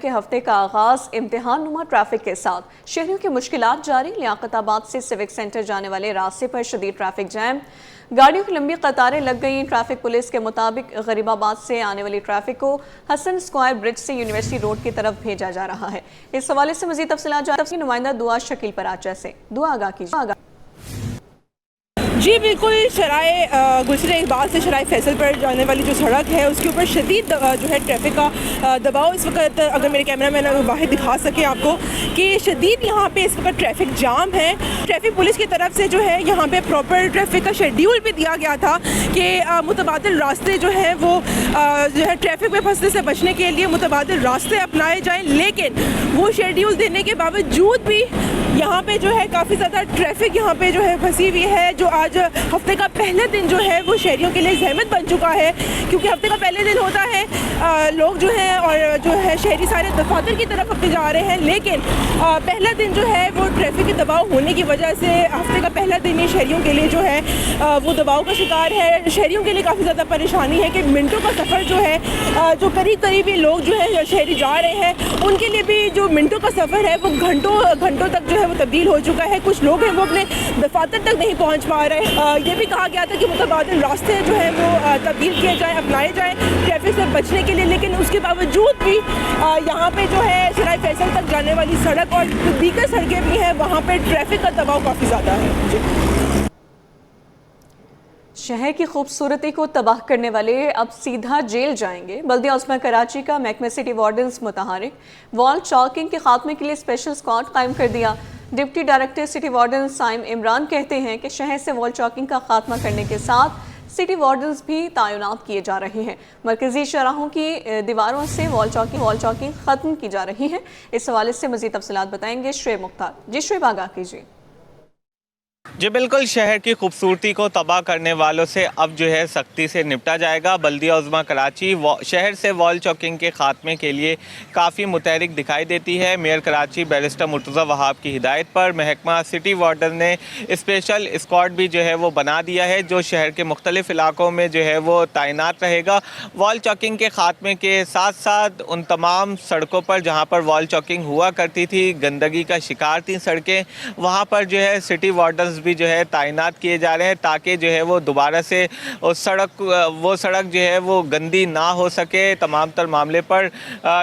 के हफ्ते का आगाज इम्तिहान नुमा ट्रैफिक के साथ। शहरियों की मुश्किलात जारी। लियाकताबाद से सिविक सेंटर जाने वाले रास्ते पर शदीद ट्रैफिक जैम, गाड़ियों की लंबी कतारें लग गई। ट्रैफिक पुलिस के मुताबिक गरीबाबाद से आने वाली ट्रैफिक को हसन स्क्वायर ब्रिज से यूनिवर्सिटी रोड की तरफ भेजा जा रहा है। इस हवाले से मजीद तफसीलात नुमाइंदा दुआ शकील पराचा से। दुआ आगा कीजिए। जी बिल्कुल, शराय गुजरे इकबाल से शराय फैसल पर जाने वाली जो सड़क है उसके ऊपर शदीद जो है ट्रैफिक का दबाव इस वक्त, अगर मेरे कैमरा मैन बाहर दिखा सके आपको कि शदीद यहाँ पे इस वक्त ट्रैफिक जाम है। ट्रैफिक पुलिस की तरफ से जो है यहाँ पे प्रॉपर ट्रैफिक का शेड्यूल भी दिया गया था कि मुतबादिल रास्ते जो हैं वो जो है ट्रैफिक में फंसने से बचने के लिए मुतबादिल रास्ते अपनाए जाएँ, लेकिन वो शेड्यूल देने के बावजूद भी यहाँ पे जो है काफ़ी ज़्यादा ट्रैफिक यहाँ पे जो है फंसी हुई है। जो आज हफ्ते का पहले दिन जो है वो शहरियों के लिए ज़हमत बन चुका है, क्योंकि हफ्ते का पहले दिन होता है, लोग जो हैं और जो है शहरी सारे दफातर की तरफ अपने जा रहे हैं, लेकिन पहला दिन जो है वो ट्रैफिक के दबाव होने की वजह से हफ्ते का पहला दिन ही शहरियों के लिए जो है वो दबाव का शिकार है। शहरियों के लिए काफ़ी ज़्यादा परेशानी है कि मिनटों का सफ़र जो है जो करीबी लोग जो है शहरी जा रहे हैं उनके लिए भी जो मिनटों का सफ़र है वो घंटों तक जो है वो तब्दील हो चुका है। कुछ लोग हैं वो अपने दफातर तक नहीं पहुंच पा रहे हैं। ये भी कहा गया था कि मुतबादिल रास्ते जो है वो तब्दील किए जाएँ, अपनाए जाएँ ट्रैफिक से बचने के लिए, लेकिन उसके बावजूद भी यहाँ पे जो है सराय फैसल तक जाने वाली सड़क और दीगर सड़कें भी हैं, वहाँ पे ट्रैफिक का दबाव काफ़ी ज़्यादा है। शहर की खूबसूरती को तबाह करने वाले अब सीधा जेल जाएंगे। बल्दिया उस्मा कराची का महकमे सिटी वार्डन्स मुतहरिक। वॉल चॉकिंग के खात्मे के लिए स्पेशल स्क्वाड कायम कर दिया। Deputy director city warden Saim Imran कहते हैं कि शहर से वॉल चॉकिंग का खात्मा करने के साथ सिटी वार्डन्स भी तैनात किए जा रहे हैं। मरकजी शराहों की दीवारों से वॉल चॉकिंग खत्म की जा रही है। इस हवाले से मजीद तफसीलात बताएंगे शुएब मुख्तार। जी शुएब, आगाह कीजिए। जी बिल्कुल, शहर की खूबसूरती को तबाह करने वालों से अब जो है सख्ती से निपटा जाएगा। बल्दिया उज़्मा कराची शहर से वॉल चॉकिंग के खात्मे के लिए काफ़ी मुतहरिक दिखाई देती है। मेयर कराची बैरिस्टर मुर्तज़ा वहाब की हिदायत पर महकमा सिटी वार्डन ने स्पेशल स्क्वाड भी जो है वो बना दिया है, जो शहर के मुख्तलिफ़ इलाकों में जो है वो तैनात रहेगा। वॉल चॉकिंग के खात्मे के साथ साथ उन तमाम सड़कों पर जहाँ पर वॉल चॉकिंग हुआ करती थी, गंदगी का शिकार थी सड़कें, वहाँ पर जो है सिटी वार्डन भी जो है तैनात किए जा रहे हैं, ताकि जो है वो दोबारा से वो सड़क जो है वो गंदी ना हो सके। तमाम तर मामले पर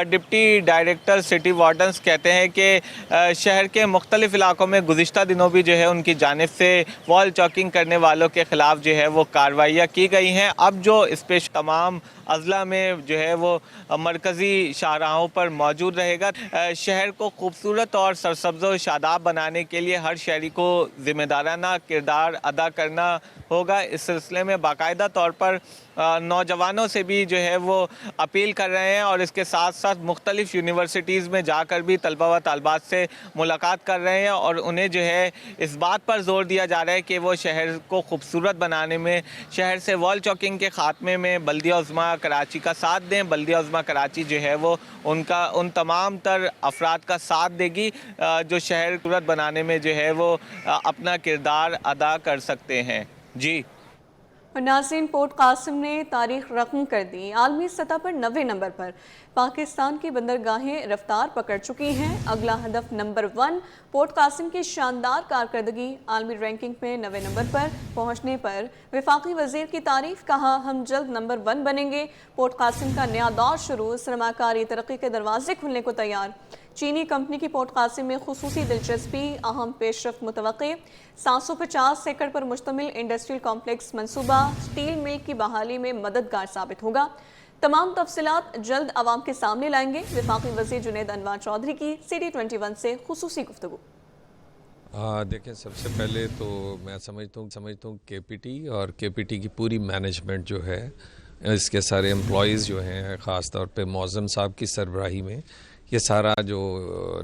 डिप्टी डायरेक्टर सिटी वार्डन्स कहते हैं कि शहर के मुख्तलिफ इलाकों में गुज़िश्ता दिनों भी जो है उनकी जानिब से वॉल चॉकिंग करने वालों के ख़िलाफ़ जो है वो कार्रवाइयाँ की गई हैं। अब जो स्पेशल तमाम अज़ला में जो है वो मरकज़ी शाहराहों पर मौजूद रहेगा। शहर को खूबसूरत और सरसब्ज़ व शादाब बनाने के लिए हर शहरी को ज़िम्मेदाराना किरदार अदा करना होगा। इस सिलसिले में बाकायदा तौर पर नौजवानों से भी जो है वो अपील कर रहे हैं और इसके साथ साथ मुख्तलिफ़ यूनिवर्सिटीज़ में जाकर भी तलबा व तालबात से मुलाकात कर रहे हैं और उन्हें जो है इस बात पर जोर दिया जा रहा है कि वो शहर को खूबसूरत बनाने में, शहर से वॉल चॉकिंग के ख़ात्मे में बल्दिया उज़्मा कराची का साथ दें। बल्दिया उज़्मा कराची जो है वो उन तमाम तर अफराद का साथ देगी जो शहर खूबसूरत बनाने में जो है वो अपना किरदार अदा कर सकते हैं। जी नाज़रीन, पोर्ट कासिम ने तारीख रकम कर दी। आलमी सतह पर 90 नंबर पर पाकिस्तान की बंदरगाहें रफ्तार पकड़ चुकी हैं। अगला हदफ नंबर 1 पोर्ट कासिम की शानदार कारकर्दगी। आलमी रैंकिंग में 90 नंबर पर पहुंचने पर वफाकी वजीर की तारीफ, कहा हम जल्द नंबर 1 बनेंगे। पोर्ट कासिम का नया दौर शुरू, सरमाकारी तरक्की के दरवाजे खुलने को तैयार। चीनी कंपनी की पोर्ट कासिम में खुसूसी दिलचस्पी, अहम पेशरफ्त मुतवक्की। 750 एकड़ पर मुश्तमिल इंडस्ट्रियल कॉम्प्लेक्स मंसूबा स्टील मिल की बहाली में मददगार साबित होगा। तमाम तफसीलात जल्द आवाम के सामने लाएंगे। वफाकी वज़ीर जुनैद अनवर चौधरी की सिटी 21 से खुसूसी गुफ्तगू। देखिए, सबसे पहले तो मैं समझता हूँ केपीटी और केपीटी की पूरी मैनेजमेंट जो है, इसके सारे एम्प्लॉयज़ जो हैं, ख़ास तौर पे मौज़म साहब की सरबराही में ये सारा जो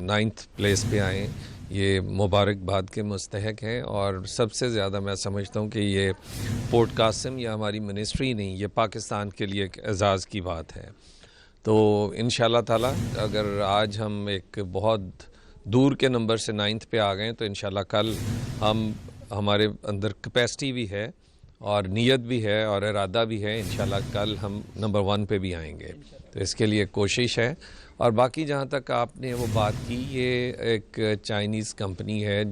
9th प्लेस पे आए, ये मुबारकबाद के मुस्तहक हैं। और सबसे ज़्यादा मैं समझता हूँ कि ये पोर्ट कासिम या हमारी मिनिस्ट्री नहीं, ये पाकिस्तान के लिए एक एज़ाज़ की बात है। तो इंशाअल्लाह ताला अगर आज हम एक बहुत दूर के नंबर से 9th पे आ गए तो इंशाअल्लाह कल हमारे अंदर कैपेसिटी भी है और नीयत भी है और इरादा भी है, इंशाअल्लाह कल हम नंबर 1 पे भी आएंगे। तो इसके लिए कोशिश है और बाकी जहाँ तक आपने वो बात की, ये एक चाइनीज़ कंपनी है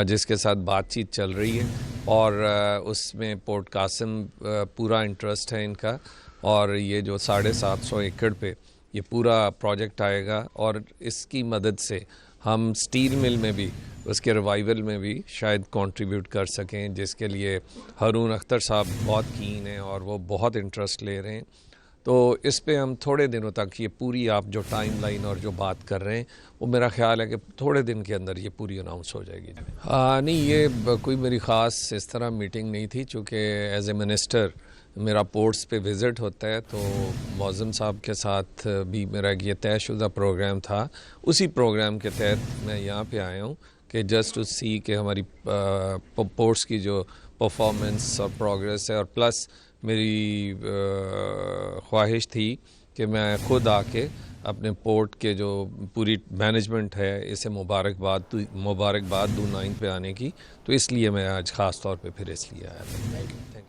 जिसके साथ बातचीत चल रही है और उसमें पोर्ट कासिम पूरा इंटरेस्ट है इनका, और ये जो 750 एकड़ पे ये पूरा प्रोजेक्ट आएगा और इसकी मदद से हम स्टील मिल में भी, उसके रिवाइवल में भी शायद कंट्रीब्यूट कर सकें, जिसके लिए हारून अख्तर साहब बहुत कीन हैं और वो बहुत इंटरेस्ट ले रहे हैं। तो इस पे हम थोड़े दिनों तक ये पूरी आप जो टाइमलाइन और जो बात कर रहे हैं वो मेरा ख्याल है कि थोड़े दिन के अंदर ये पूरी अनाउंस हो जाएगी। नहीं, ये कोई मेरी ख़ास इस तरह मीटिंग नहीं थी, चूँकि एज ए मिनिस्टर मेरा पोर्ट्स पे विज़िट होता है, तो मौज़म साहब के साथ भी मेरा ये तयशुदा प्रोग्राम था। उसी प्रोग्राम के तहत मैं यहाँ पे आया हूँ कि जस्ट टू सी कि हमारी पोर्ट्स की जो परफॉर्मेंस और प्रोग्रेस है, और प्लस मेरी ख्वाहिश थी कि मैं ख़ुद आके अपने पोर्ट के जो पूरी मैनेजमेंट है इसे मुबारकबाद दूँ 9 पे आने की, तो इसलिए मैं आज ख़ास तौर पे फिर इसलिए आया था।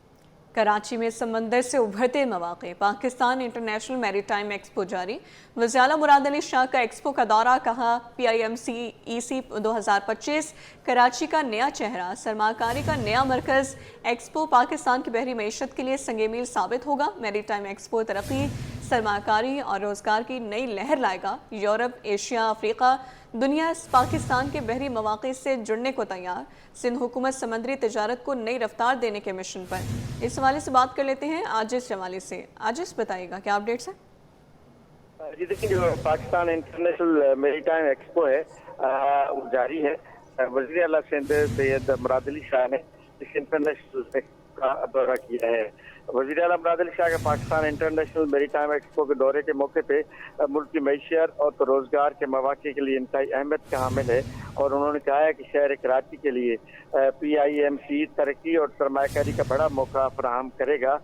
कराची में समंदर से उभरते मौक़े, पाकिस्तान इंटरनेशनल मैरीटाइम एक्सपो जारी। वज़ीर आला मुराद अली शाह का एक्सपो का दौरा, कहा PIMC-EC 2025 कराची का नया चेहरा, सरमाकारी का नया मरकज़। एक्सपो पाकिस्तान की बहरी मईशत के लिए संगे मील साबित होगा। मैरीटाइम एक्सपो तरक्की, सरमाकारी और रोज़गार की नई लहर लाएगा। यूरोप, एशिया, अफ्रीका दुनिया पाकिस्तान के बहरी मौक़े से जुड़ने को तैयार। सिंध हुकूमत समंदरी तजारत को नई रफ्तार देने के मिशन पर। इस हवाले से बात कर लेते हैं आजिज़ जमाली से। आजिज़, बताइएगा क्या अपडेट्स हैं? जी देखिए, जो पाकिस्तान इंटरनेशनल मैरीटाइम एक्सपो है वो जारी है। वज़ीर आला सिंध सैयद मुराद अली शाह ने इस इंटरनेशनल का दौरा किया है। वज़ीर आला मुराद अली शाह के पाकिस्तान इंटरनेशनल मैरीटाइम एक्सपो के दौरे के मौके पे मुल्क की मईशत और रोज़गार के मौक़े के लिए इंतहाई अहमियत का हामिल है, और उन्होंने कहा है कि शहर कराची के लिए PIMC तरक्की और सरमाकारी का बड़ा मौका फराहम करेगा।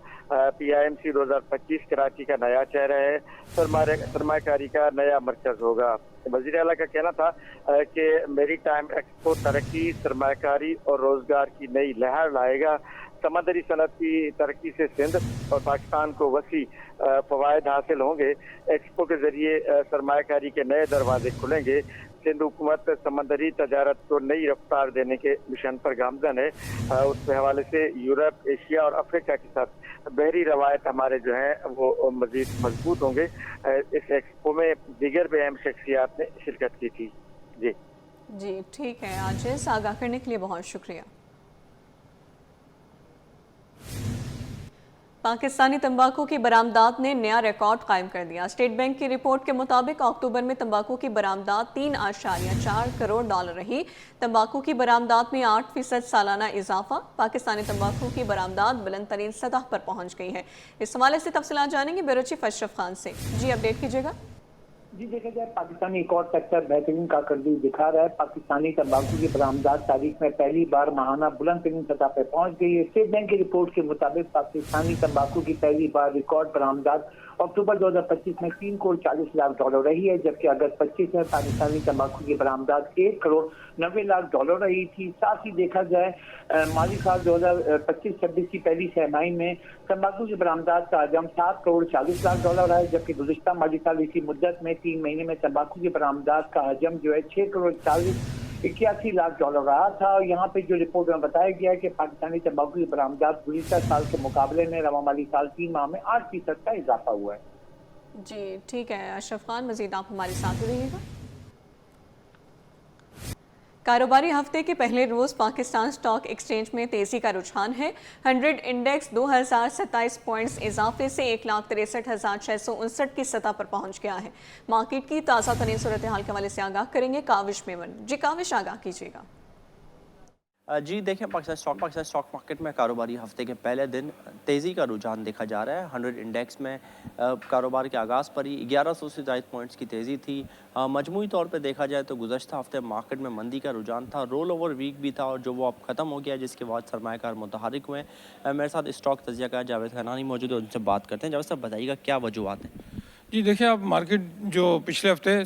PIMC 2025 कराची का नया चेहरा है, सरमाकारी का नया मरकज़ होगा। वज़ीर आला का कहना था कि मैरीटाइम एक्सपो तरक्की, सरमाकारी और रोज़गार की नई लहर लाएगा। समंदरी सनत की तरक्की से सिंध और पाकिस्तान को वसी फ़वायद हासिल होंगे। एक्सपो के ज़रिए सरमाकारी के नए दरवाजे खुलेंगे। सिंध हुकूमत समंदरी तजारत को नई रफ्तार देने के मिशन पर गामजन है। उस हवाले से यूरोप, एशिया और अफ्रीका के साथ बहरी रवायत हमारे जो हैं वो मज़ीद मजबूत होंगे। इस एक्सपो में दीगर भी अहम शख्सियात ने शिरकत की थी। जी ठीक है आजिज़, आगाह करने के लिए बहुत शुक्रिया। पाकिस्तानी तंबाकू की बरामदात ने नया रिकॉर्ड कायम कर दिया। स्टेट बैंक की रिपोर्ट के मुताबिक अक्टूबर में तंबाकू की बरामदात 3.4 करोड़ डॉलर रही। तंबाकू की बरामदात में 8% सालाना इजाफा। पाकिस्तानी तंबाकू की बरामदात बुलंद तरीन सतह पर पहुंच गई है। इस हवाले से तफसीलात जानेंगे ब्यूरो चीफ अशरफ खान से। जी अपडेट कीजिएगा। जी देखा जाए, पाकिस्तानी एक और सेक्टर बेहतरीन कारकर्दगी दिखा रहा है। पाकिस्तानी तंबाकू की बरामदात तारीख में पहली बार माहाना बुलंद तरीन सतह पर पहुंच गई है। स्टेट बैंक की रिपोर्ट के मुताबिक पाकिस्तानी तंबाकू की पहली बार रिकॉर्ड बरामदात अक्टूबर 2025 में 3 करोड़ 40 लाख डॉलर रही है, जबकि अगस्त 25 में पाकिस्तानी तंबाकू की बरामदात 1 करोड़ 90 लाख डॉलर रही थी। साथ ही देखा जाए माली साल 2025-26 की पहली छमाही में तंबाकू की बरामदात का हजम 7 करोड़ 40 लाख डॉलर है, जबकि गुज़िश्ता माली साल इसी मुद्दत में 3 महीने में तंबाकू की बरामदात का हजम जो है 6 करोड़ 81 लाख डॉलर रहा था। और यहाँ पे जो रिपोर्ट में बताया गया है कि पाकिस्तानी तंबाकू की बरामदात गुज़िश्ता साल के मुकाबले में रवा माली साल 3 माह में 8% का इजाफा हुआ है। जी ठीक है अशरफ खान, मजीद आप हमारे साथ रहिएगा। कारोबारी हफ्ते के पहले रोज पाकिस्तान स्टॉक एक्सचेंज में तेजी का रुझान है। 100 इंडेक्स 2027 पॉइंट्स इजाफे से 1,63,659 की सतह पर पहुंच गया है। मार्केट की ताज़ा तरीन सूरत हाल के हवाले से आगाह करेंगे काविश मेमन। जी काविश, आगाह कीजिएगा। जी देखें, पाकिस्तान स्टॉक मार्केट में कारोबारी हफ्ते के पहले दिन तेज़ी का रुझान देखा जा रहा है। 100 इंडेक्स में कारोबार के आगाज़ पर ही 1100 से ज़ायद पॉइंट्स की तेज़ी थी। मजमूई तौर पे देखा जाए तो गुज़श्ता हफ्ते मार्केट में मंदी का रुझान था, रोल ओवर वीक भी था और जो वो अब ख़त्म हो गया, जिसके बाद सरमायाकार मुतहरिक हुए। मेरे साथ स्टॉक तजिया का जावेद खनानी मौजूद है, उनसे बात करते हैं। जावेद साहब बताइएगा क्या वजूहत हैं? जी देखिए, आप मार्केट जो पिछले हफ्ते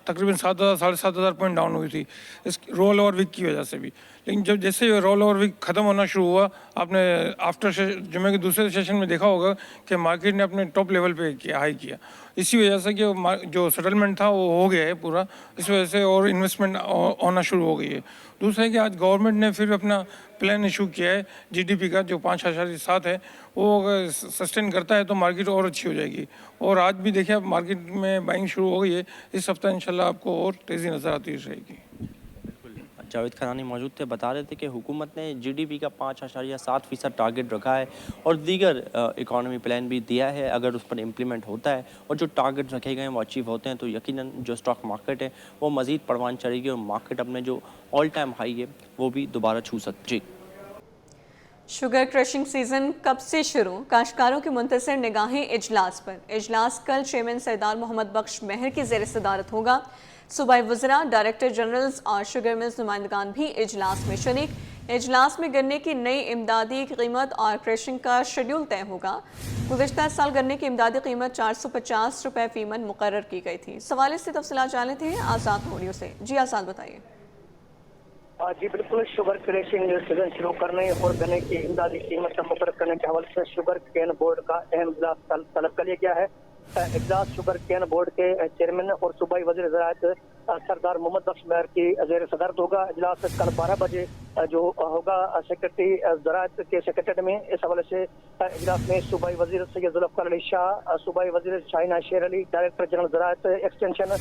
तकरीबन 7,000 साढ़े 7,000 पॉइंट डाउन हुई थी इस रोल ओवर वीक की वजह से भी, लेकिन जब जैसे ये रोल ओवर वीक ख़त्म होना शुरू हुआ, आपने आफ्टर जुमे के दूसरे सेशन में देखा होगा कि मार्केट ने अपने टॉप लेवल पे हाई किया। इसी वजह से कि जो सेटलमेंट था वो हो गया है पूरा, इस वजह से और इन्वेस्टमेंट होना शुरू हो गई है। दूसरा है कि आज गवर्नमेंट ने फिर अपना प्लान इशू किया है जीडीपी का, जो 5.7 है, वो अगर सस्टेन करता है तो मार्केट और अच्छी हो जाएगी। और आज भी देखिए अब मार्केट में बाइंग शुरू हो गई है, इस हफ्ता इंशाल्लाह आपको और तेज़ी नज़र आती रहेगी। जावेद खरानी मौजूद थे, बता रहे थे कि हुकूमत ने जीडीपी का 5.7% टारगेट रखा है और दीगर इकॉनमी प्लान भी दिया है। अगर उस पर इम्प्लीमेंट होता है और जो टारगेट रखे गए हैं वो अचीव होते हैं तो यकीनन जो स्टॉक मार्केट है वो मज़ीद परवान चढ़ेगी और मार्केट अपने जो ऑल टाइम हाई है वो भी दोबारा छू सकती। शुगर क्रशिंग सीजन कब से शुरू? काश्तकारों की मुंतज़िर निगाहें इजलास पर। इजलास कल चेयरमैन सरदार मोहम्मद बख्श महर की ज़ेर सदारत होगा। सूबाई वज़रा, डायरेक्टर जनरल्स और शुगर मिल्स नुमाइंदगान भी इजलास में शरीक। इजलास में गन्ने की नई इमदादी कीमत और क्रशिंग का शेड्यूल तय होगा। गुज़िश्ता साल गन्ने की इमदादी कीमत 450 रुपये फ़ीमन मुकर्रर की गई थी। सवाल से तफसीलात जाने थे आज़ाद मोडियो से। जी आज़ाद, बताइए। जी बिल्कुल, शुगर क्रशिंग सीजन शुरू करने और गन्ने की इमदादी कीमत मुकर्रर करने के हवाले से शुगर केन बोर्ड का अहम इजलास तलब कर लिया गया है। इजलास शुगर केन बोर्ड के चेयरमैन और सूबाई वज़ीर ज़राअत सरदार मोहम्मद बख्श महर की ज़ेर सदारत होगा। इजलास कल 12 बजे जो होगा सेक्रेटरी ज़राअत के सेक्रेटरी में। इस हवाले से इजलास में सूबाई वज़ीर सैयद ज़ुल्फ़िकार अली शाह, सूबाई वज़ीर शाहिना शेर अली, डायरेक्टर जनरल ज़राअत एक्सटेंशन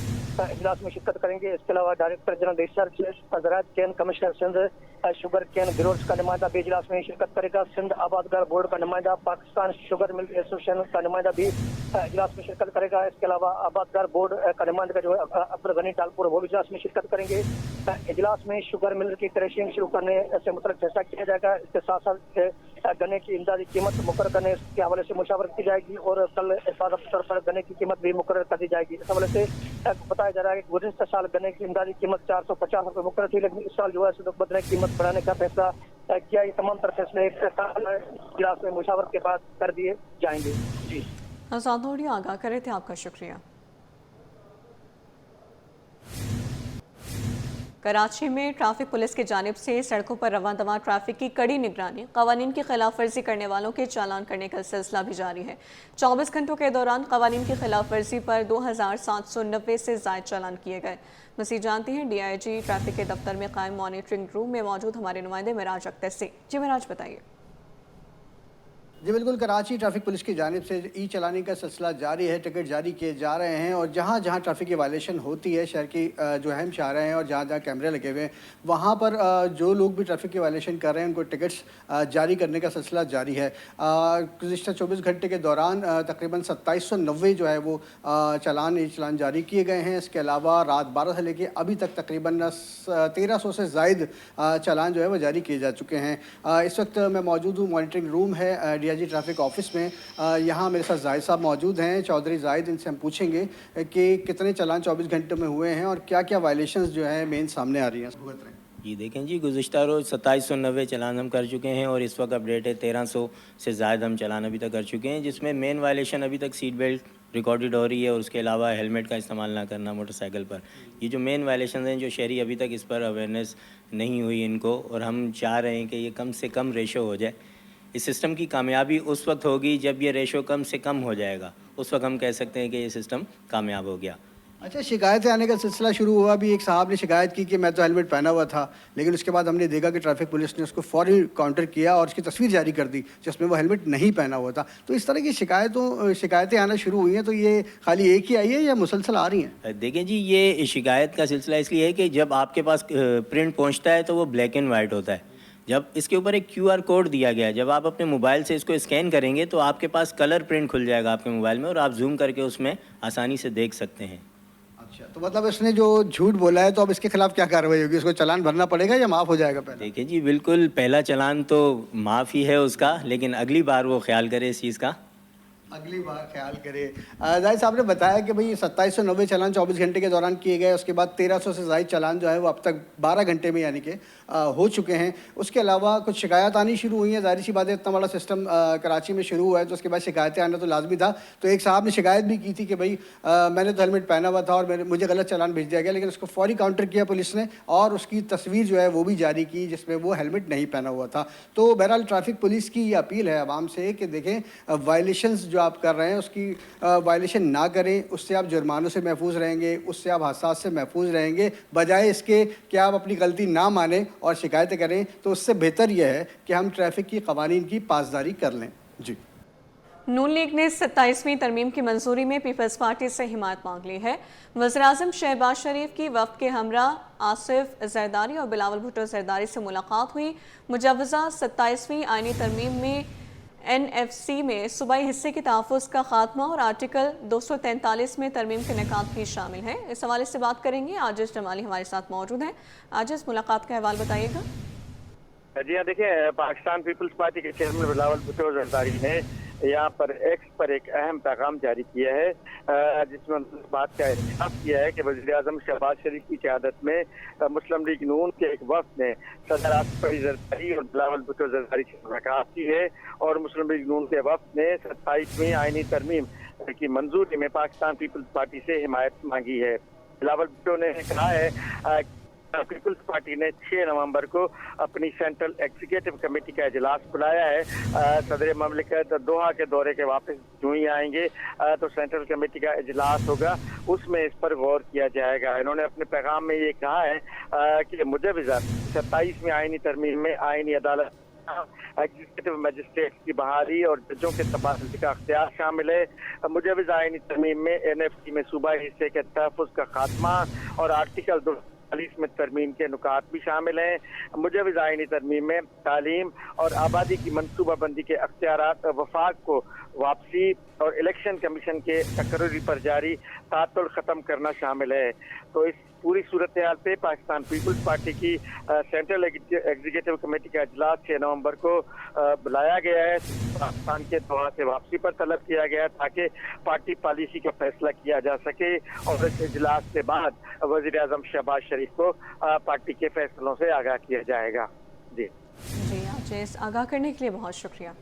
इजलास में शिरकत करेंगे। इसके अलावा डायरेक्टर जनरल रिसर्च ज़राअत केन कमिश्नर सिंध शुगर केन गिरोज का नुमाइंदा भी इजलास में शिरकत करेगा। सिंध आबादगार बोर्ड का नुमाइंदा, पाकिस्तान शुगर मिल एसोसिएशन का नुमाइंदा भी इजलास में शिरकत करेगा। इसके अलावा आबादगार बोर्ड का नुमाइंदा जो है अब्दुल गनी टालपुर, वो भी इजलास में शिरकत करेंगे। इजलास में शुगर मिल की क्रशिंग शुरू करने से मुतल्लिक़ फैसला किया जाएगा। इसके साथ साथ गन्ने की इमदादी कीमत मुकर्रर करने के हवाले से मुशावरत की जाएगी और कल हिफाजत तौर पर गन्ने की कीमत भी मुकर्रर कर दी जाएगी। इस हवाले से बताया जा रहा है कि गुज़िश्ता साल गन्ने की इमदादी कीमत 450 रुपये मुकर्रर थी, लेकिन इस साल जो है बदले कीमत बढ़ाने का फैसला किया। ये तमाम तरह फैसले इजलास में मुशावरत के बाद कर दिए जाएंगे। जी आज़ाद मोडियो आगाह करे थे, आपका शुक्रिया। कराची में ट्रैफिक पुलिस की जानिब से सड़कों पर रवां दवा ट्रैफिक की कड़ी निगरानी, कवानीन की खिलाफ वर्जी करने वालों के चालान करने का सिलसिला भी जारी है। 24 घंटों के दौरान कवानीन की खिलाफ वर्जी पर 2790 से ज़ायद चालान किए गए। मज़ीद जानते हैं DIG ट्रैफिक के दफ्तर में कायम मॉनिटरिंग रूम में मौजूद हमारे नुमाइंदे मिराज अख्तर से। जी मिराज, बताइए। जी बिल्कुल, कराची ट्रैफिक पुलिस की जानिब से ई चलानी का सिलसिला जारी है। टिकट जारी किए जा रहे हैं और जहाँ जहाँ ट्रैफिक की वायलेशन होती है, शहर की जो अहम शाहरा हैं और जहाँ जहाँ कैमरे लगे हुए हैं, वहाँ पर जो लोग भी ट्रैफिक की वायलेशन कर रहे हैं उनको टिकट्स जारी करने का सिलसिला जारी है। गुज़िश्ता 24 घंटे के दौरान तकरीबन 2790 जो है वो चालान जारी किए गए हैं। इसके अलावा रात 12 से लेकर अभी तक तकरीबन 1300 से ज़ायद चालान जो है वो जारी किए जा चुके हैं। इस वक्त मैं मौजूद हूँ, मॉनिटरिंग रूम है DIG ट्रैफिक ऑफिस में। यहाँ मेरे साथ जाहिद साहब मौजूद हैं, चौधरी जाहिद। इनसे हम पूछेंगे कि कितने चालान 24 घंटे में हुए हैं और क्या क्या वायलेशंस जो है मेन सामने आ रही हैं, भुगत रहे हैं। जी देखें जी, गुज़िश्ता रोज़ 2790 चालान हम कर चुके हैं और इस वक्त अपडेट है 1300 से ज़ायद हम चालान अभी तक कर चुके हैं, जिसमें मेन वायलेशन अभी तक सीट बेल्ट रिकॉर्डेड हो रही है और उसके अलावा हेलमेट का इस्तेमाल ना करना मोटरसाइकिल पर। ये जो मेन वायलेशन हैं, जो शहरी अभी तक इस पर अवेयरनेस नहीं हुई इनको, और हम चाह रहे हैं कि ये कम से कम रेशो हो जाए। इस सिस्टम की कामयाबी उस वक्त होगी जब ये रेशो कम से कम हो जाएगा, उस वक्त हम कह सकते हैं कि ये सिस्टम कामयाब हो गया। अच्छा, शिकायतें आने का सिलसिला शुरू हुआ। भी एक साहब ने शिकायत की कि मैं तो हेलमेट पहना हुआ था, लेकिन उसके बाद हमने देखा कि ट्रैफिक पुलिस ने उसको फ़ौरी काउंटर किया और उसकी तस्वीर जारी कर दी जिसमें वो हेलमेट नहीं पहना हुआ था। तो इस तरह की शिकायतें आना शुरू हुई हैं। तो ये खाली एक ही आई है या मुसलसल आ रही हैं? देखें जी, ये शिकायत का सिलसिला इसलिए है कि जब आपके पास प्रिंट पहुँचता है तो वो ब्लैक एंड वाइट होता है। जब इसके ऊपर एक QR कोड दिया गया है, जब आप अपने मोबाइल से इसको स्कैन करेंगे तो आपके पास कलर प्रिंट खुल जाएगा आपके मोबाइल में और आप जूम करके उसमें आसानी से देख सकते हैं। अच्छा, तो मतलब इसने जो झूठ बोला है, तो अब इसके खिलाफ क्या कार्रवाई होगी? उसको चालान भरना पड़ेगा या माफ़ हो जाएगा पहले? देखिए जी, बिल्कुल पहला चालान तो माफ़ ही है उसका, लेकिन अगली बार वो ख्याल करे इस चीज़ का। अगली बार ख्याल करें। जाहिर साहब ने बताया कि भाई 2790 चालान 24 घंटे के दौरान किए गए, उसके बाद 1300 से ज़ायद चालान जो है वो अब तक 12 घंटे में यानी कि हो चुके हैं। उसके अलावा कुछ शिकायत आनी शुरू हुई हैं। ज़ाहिर सी बात है, इतना बड़ा सिस्टम कराची में शुरू हुआ है तो उसके बाद शिकायतें आना तो लाजमी था। तो एक साहब ने शिकायत भी की थी कि भाई मैंने तो हेलमेट पहना हुआ था और मुझे गलत चालान भेज दिया गया, लेकिन उसको फौरी काउंटर किया पुलिस ने और उसकी तस्वीर जो है वो भी जारी की जिसमें वो हेलमेट नहीं पहना हुआ था। तो बहरहाल ट्रैफिक पुलिस की ये अपील है आवाम से कि देखें वायलेशंस जो आप कर रहे हैं उसकी वायलेशन ना करें, उससे आप जुर्मानों से महफूज रहेंगे, उससे आप हादसा से महफूज रहेंगे। बजाय इसके कि आप अपनी गलती ना मानें और शिकायतें करें, तो उससे बेहतर यह है कि हम ट्रैफिक की कवानीन की पासदारी कर लें। जी। नून लीग ने 27वीं तरमीम की मंजूरी में पीपल्स पार्टी से हिमायत मांग ली है। वज़ीर-ए-आज़म शहबाज शरीफ की वफ़द के हमरा आसिफ जरदारी और बिलावल भुट्टो जरदारी से मुलाकात हुई। मुजव्वज़ा 27वीं आईनी तरमीम में NFC में सूबाई हिस्से के तहफ़्फ़ुज़ का खात्मा और आर्टिकल 243 में तरमीम के निकात भी शामिल है। इस हवाले से बात करेंगे, आजिज़ जमाली हमारे साथ मौजूद हैं। आजिज़, मुलाकात का अहवाल बताइएगा। जी हाँ, देखिए, पाकिस्तान पीपल्स पार्टी के चेयरमैन बिलावल भुट्टो जरदारी ने यहाँ पर एक्स पर एक अहम पैगाम जारी किया है, जिसमें उन्होंने बात का एहसास किया है कि वज़ीर-ए-आज़म शहबाज शरीफ की क़यादत में मुस्लिम लीग नून के एक वफ़द ने सदर आसिफ अली जरदारी और बिलावल भुट्टो जरदारी से मुलाकात की है और मुस्लिम लीग नून के वफ़द ने 27वीं आईनी तरमीम की मंजूरी में पाकिस्तान पीपल्स पार्टी से हिमायत मांगी है। बिलावल भुट्टो ने कहा है पीपल्स पार्टी ने 6 नवंबर को अपनी सेंट्रल एग्जीक्यूटिव कमेटी का इजलास बुलाया है। सदर ममलिकत दोहा के दौरे के वापस जो ही आएंगे तो सेंट्रल कमेटी का इजलास होगा, उसमें इस पर गौर किया जाएगा। इन्होंने अपने पैगाम में ये कहा है कि मुजव्वज़ा 27वीं आईनी तरमीम में आईनी अदालत, एग्जीक्यूटिव मजिस्ट्रेट की बहाली और जजों के तबादले का अख्तियार शामिल है। मुजव्वज़ा आईनी तरमीम में NFC में सूबाई हिस्से के तहफ़्फ़ुज़ का खात्मा और आर्टिकल 243 में तरमीम के नुकात भी शामिल हैं। मुजव्वज़ा आईनी तरमीम में तालीम और आबादी की मनसूबाबंदी के अख्तियारात वफाक को वापसी और इलेक्शन कमीशन के तकर्री पर जारी तातुल ख़त्म करना शामिल है। तो इस पूरी सूरत हाल पे पाकिस्तान पीपल्स पार्टी की सेंट्रल एग्जीक्यूटिव कमेटी का इजलास 6 नवंबर को बुलाया गया है। पाकिस्तान के दोहा से वापसी पर तलब किया गया है ताकि पार्टी पॉलिसी का फैसला किया जा सके और इस इजलास के बाद वज़ीर-ए-आज़म शहबाज शरीफ को पार्टी के फैसलों से आगाह किया जाएगा। जी आज इस आगाह करने के लिए बहुत शुक्रिया।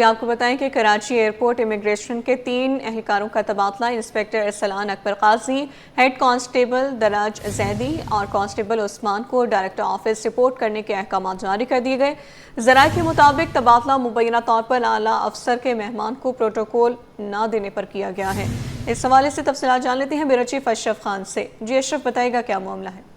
आपको बताएं कि कराची एयरपोर्ट इमिग्रेशन के 3 एहलकारों का तबादला इंस्पेक्टर अरसलान अकबर काजी, हेड कांस्टेबल दराज जैदी और कांस्टेबल उस्मान को डायरेक्टर ऑफिस रिपोर्ट करने के अहकाम जारी कर दिए गए। ज़राए के मुताबिक तबादला मुबैना तौर पर आला अफसर के मेहमान को प्रोटोकॉल न देने पर किया गया है। इस हवाले से तफसीलात जान लेते हैं ब्यूरो चीफ अशरफ खान से। जी अशरफ, बताइएगा क्या मामला है?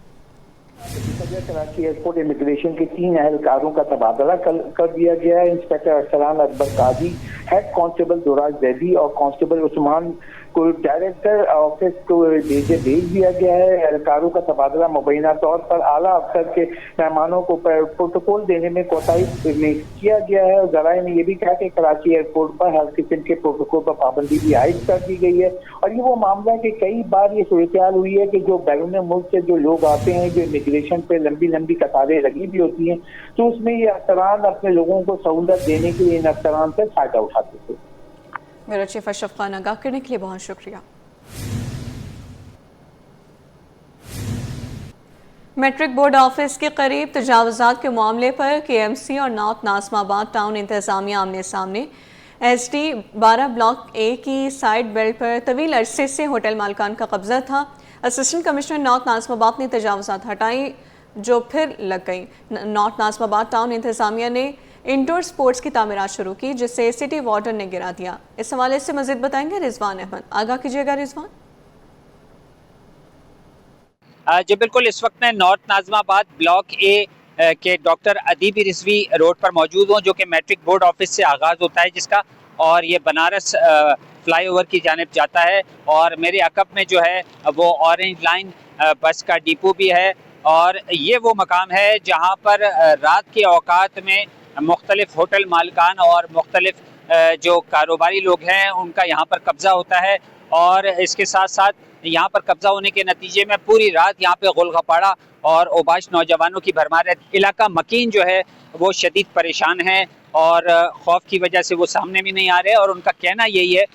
कराची एयरपोर्ट इमिग्रेशन के 3 एहलकारों का तबादला कर दिया गया है। इंस्पेक्टर अरसलान अकबर काजी, हेड कांस्टेबल दुराज जैदी और कांस्टेबल उस्मान को डायरेक्टर ऑफिस को भेज दिया गया है। एहलकारों का तबादला मुबैना तौर पर आला अफसर के मेहमानों को प्रोटोकॉल देने में कोताही में किया गया है। और जराये ने यह भी कहा कि कराची एयरपोर्ट पर हर किस्म के प्रोटोकॉल पर पाबंदी भी आयद कर दी गई है। और ये वो मामला है कि कई बार ये सूरत हुई है कि जो बैरून मुल्क से जो लोग आते हैं, जो इमिग्रेशन पे लंबी लंबी कतारें लगी भी होती हैं, तो उसमें ये अफसरान अपने लोगों को सहूलत देने के लिए इन अफसरान से फायदा उठाते थे। मेरा चीफ अशरफ खान आगाह करने के लिए बहुत शुक्रिया। मैट्रिक बोर्ड ऑफिस के करीब तजावुज़ात के मामले पर KMC और नॉर्थ नाज़िमाबाद टाउन इंतजामिया आमने सामने। SD 12 ब्लॉक A की साइड बेल्ट पर तवील अरसे से होटल मालिकान का कब्जा था। असिस्टेंट कमिश्नर नॉर्थ नाज़िमाबाद ने तजावुज़ात हटाई जो फिर लग गई। नॉर्थ नाज़िमाबाद टाउन इंतजामिया ने इंडोर स्पोर्ट्स की तामीरात शुरू की जिसे सिटी वार्डन ने गिरा दिया। इस हवाले से मजीद बताएंगे रिजवान अहमद। आगाह कीजिएगा रिजवान। जी बिल्कुल, इस वक्त मैं नॉर्थ नाज़िमाबाद ब्लॉक A के डॉक्टर अदीबी रिजवी रोड पर मौजूद हूँ, जो कि मैट्रिक बोर्ड ऑफिस से आगाज़ होता है जिसका, और ये बनारस फ्लाईओवर की जानिब जाता है। और मेरे अकब में जो है वो ऑरेंज लाइन बस का डिपो भी है। और ये वो मकाम है जहाँ पर रात के औकात में मुख्तलिफ होटल मालिकान और मुख्तलिफ जो कारोबारी लोग हैं उनका यहाँ पर कब्जा होता है। और इसके साथ साथ यहाँ पर कब्जा होने के नतीजे में पूरी रात यहाँ पे गुलगपाड़ा और ओबाश नौजवानों की भरमार है। इलाका मकीन जो है वो शदीद परेशान है और खौफ की वजह से वो सामने भी नहीं आ रहे और उनका कहना यही है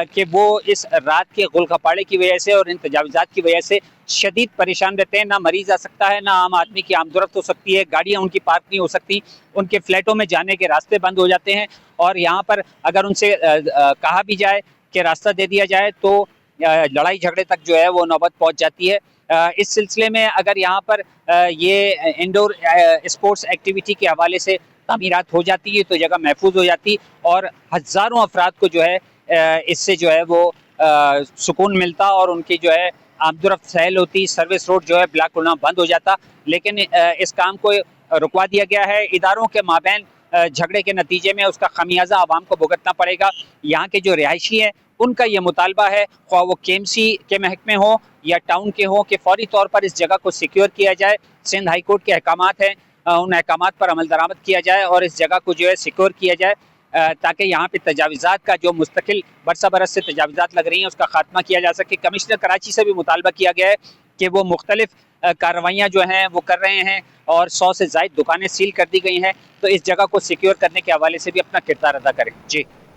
कि वो इस रात के गुलगपाड़े की वजह से और इन तजावुज़ात की वजह से शदीद परेशान रहते हैं। ना मरीज़ आ सकता है, ना आम आदमी की आमदोरफ्त हो सकती है, गाड़ियाँ उनकी पार्क नहीं हो सकती, उनके फ्लैटों में जाने के रास्ते बंद हो जाते हैं। और यहाँ पर अगर उनसे कहा भी जाए कि रास्ता दे दिया जाए तो लड़ाई झगड़े तक जो है वो नौबत पहुँच जाती है। इस सिलसिले में अगर यहाँ पर ये इंडोर स्पोर्ट्स एक्टिविटी के हवाले से तामीरात हो जाती है तो जगह महफूज हो जाती और हज़ारों अफराद को जो है इससे जो है वो सुकून मिलता और उनकी जो है आमदोरफ्त सहल होती, सर्विस रोड जो है ब्लॉक होना बंद हो जाता। लेकिन इस काम को रुकवा दिया गया है। इदारों के माबैन झगड़े के नतीजे में उसका खमियाजा आवाम को भुगतना पड़ेगा। यहाँ के जो रिहायशी हैं उनका ये मुतालबा है, ख्वाह वो केएमसी के महकमे हो या टाउन के हो, कि फौरी तौर पर इस जगह को सिक्योर किया जाए। सिंध हाई कोर्ट के अहकामात हैं, उन अहकामात पर अमल दरामद किया जाए और इस जगह को जो है सिक्योर किया जाए ताकि यहाँ पे तजावीज़ात का जो मुस्तकिल बरसा बरस से तजावीज़ात लग रही हैं उसका खात्मा किया जा सके। कमिश्नर कराची से भी मुतालबा किया गया है कि वो मुख्तलिफ कार्रवाइयाँ जो हैं वो कर रहे हैं और 100 से ज़ायद दुकानें सील कर दी गई हैं, तो इस जगह को सिक्योर करने के हवाले से भी अपना किरदार अदा करें। जी।